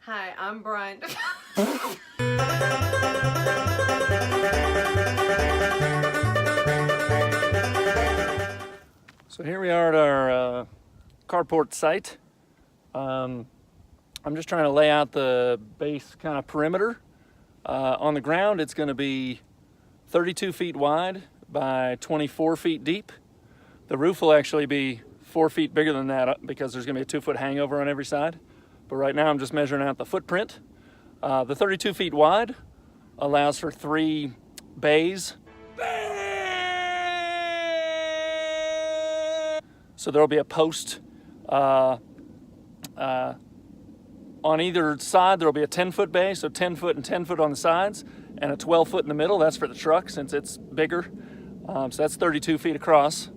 Hi, I'm Brian. So here we are at our carport site. I'm just trying to lay out the base kind of perimeter. On the ground, it's going to be 32 feet wide by 24 feet deep. The roof will actually be 4 feet bigger than that because there's going to be a 2-foot hangover on every side. But right now I'm just measuring out the footprint. The 32 feet wide allows for 3 bays. So there'll be a post on either side. There'll be a 10-foot bay, so 10 foot and 10 foot on the sides, and a 12 foot in the middle. That's for the truck since it's bigger. So that's 32 feet across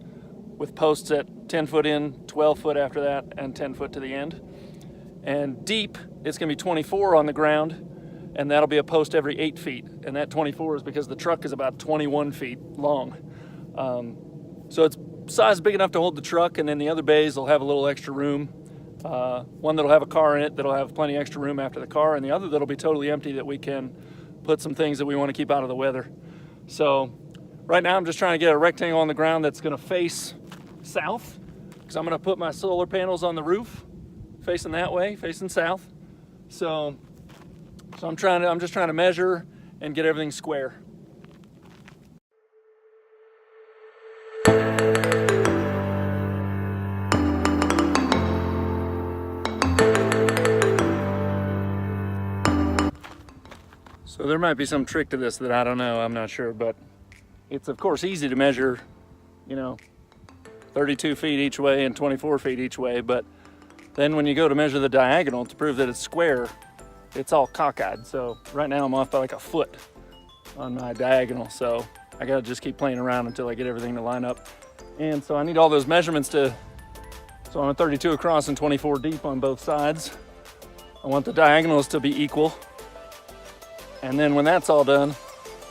with posts at 10 foot in, 12 foot after that, and 10 foot to the end. And deep, it's gonna be 24 on the ground, and that'll be a post every 8 feet. And that 24 is because the truck is about 21 feet long. So it's size big enough to hold the truck, and then the other bays will have a little extra room. One that'll have a car in it that'll have plenty extra room after the car, and the other that'll be totally empty that we can put some things that we want to keep out of the weather. So right now I'm just trying to get a rectangle on the ground that's going to face south, because I'm going to put my solar panels on the roof facing that way, facing south. So I'm just trying to measure and get everything square. So there might be some trick to this that I don't know, I'm not sure, but it's of course easy to measure, 32 feet each way and 24 feet each way, but then when you go to measure the diagonal to prove that it's square, it's all cockeyed. So right now I'm off by like a foot on my diagonal, so I gotta just keep playing around until I get everything to line up. And so I need all those measurements so I'm at 32 across and 24 deep on both sides. I want the diagonals to be equal. And then when that's all done,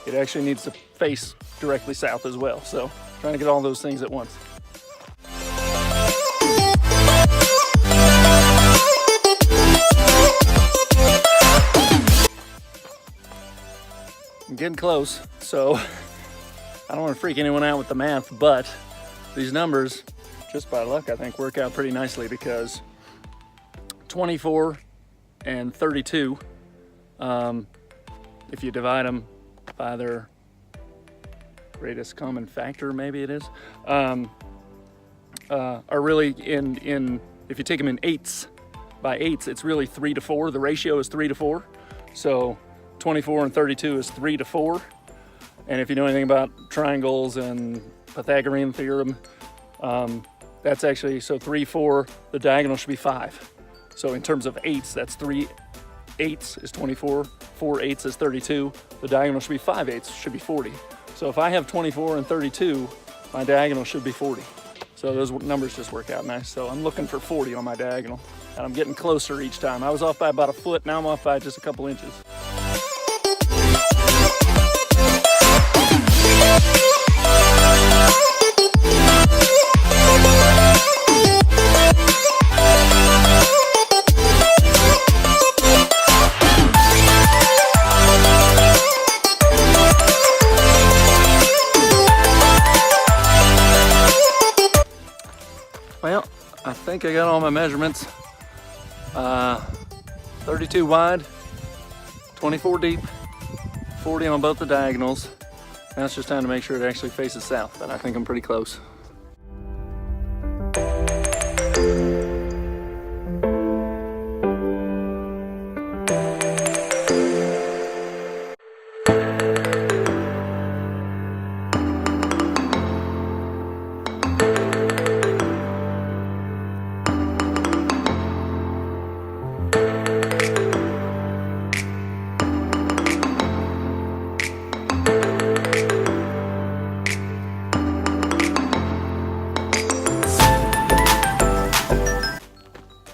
it actually needs to face directly south as well. So trying to get all those things at once. I'm getting close, so I don't want to freak anyone out with the math, but these numbers, just by luck, I think work out pretty nicely because 24 and 32, if you divide them by their greatest common factor, maybe it is, are really if you take them in eighths, by eighths, it's really 3 to 4. The ratio is 3 to 4. So 24 and 32 is 3 to 4. And if you know anything about triangles and Pythagorean theorem, that's actually, so 3, 4, the diagonal should be 5. So in terms of eighths, that's 3 eighths is 24, 4 eighths is 32. The diagonal should be 5 eighths, should be 40. So if I have 24 and 32, my diagonal should be 40. So those numbers just work out nice. So I'm looking for 40 on my diagonal, and I'm getting closer each time. I was off by about a foot, now I'm off by just a couple inches. Well, I think I got all my measurements. 32 wide, 24 deep, 40 on both the diagonals. Now it's just time to make sure it actually faces south, but I think I'm pretty close.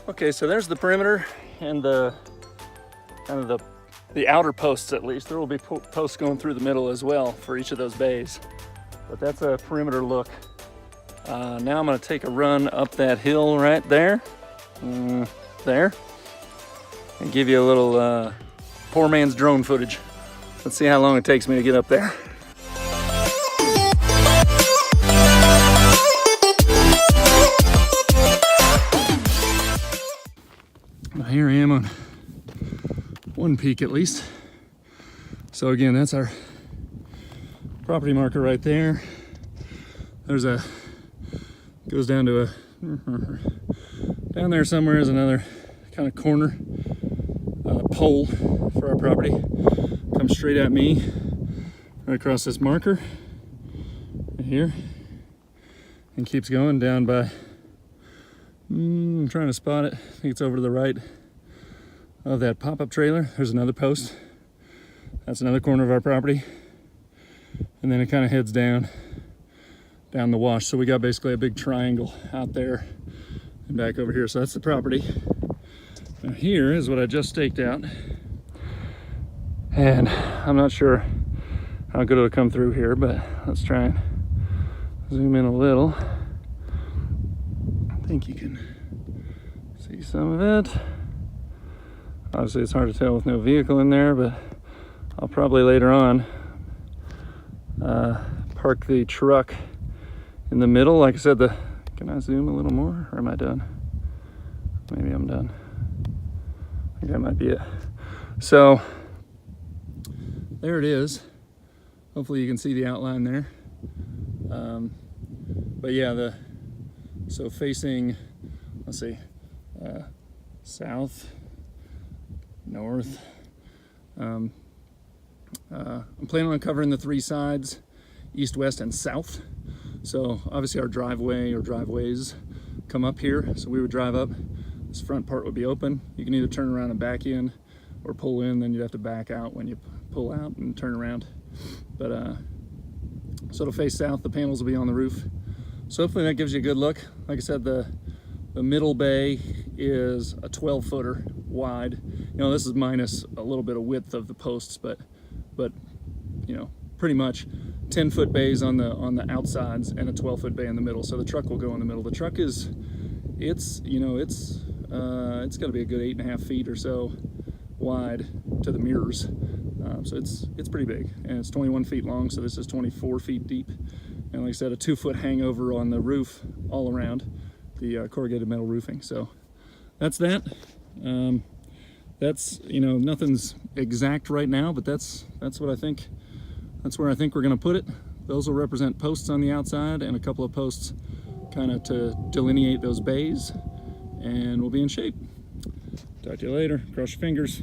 Okay, so there's the perimeter and the outer posts at least. There will be posts going through the middle as well for each of those bays. But that's a perimeter look. Now I'm gonna take a run up that hill right there. There. and give you a little poor man's drone footage. Let's see how long it takes me to get up there. Well, here I am on one peak at least. So again, that's our property marker right there. There's a, goes down to a, down there somewhere is another kind of corner pole for our property. Comes straight at me, right across this marker right here, and keeps going down by, I'm trying to spot it. I think it's over to the right of that pop-up trailer. There's another post. That's another corner of our property. And then it kind of heads down the wash. So we got basically a big triangle out there and back over here. So that's the property. Now here is what I just staked out. And I'm not sure how good it'll come through here, but let's try and zoom in a little. I think you can see some of it. Obviously it's hard to tell with no vehicle in there, but I'll probably later on park the truck in the middle. Like I said, can I zoom a little more, or am I done? Maybe I'm done. I think that might be it. So there it is. Hopefully you can see the outline there. But yeah, so facing, let's see, south, north. I'm planning on covering the three sides, east, west, and south. So obviously our driveway or driveways come up here. So we would drive up, this front part would be open. You can either turn around and back in or pull in, then you'd have to back out when you pull out and turn around. But so it'll face south, the panels will be on the roof. So hopefully that gives you a good look. Like I said, the middle bay is a 12-footer wide. You know, this is minus a little bit of width of the posts, but you know, pretty much 10-foot bays on the outsides and a 12-foot bay in the middle. So the truck will go in the middle. The truck is, it's got to be a good 8.5 feet or so wide to the mirrors. So it's pretty big, and it's 21 feet long. So this is 24 feet deep. And like I said, a 2-foot hangover on the roof all around the corrugated metal roofing. So that's that. That's, you know, nothing's exact right now, but that's what I think. That's where I think we're going to put it. Those will represent posts on the outside and a couple of posts kind of to delineate those bays, and we'll be in shape. Talk to you later. Cross your fingers.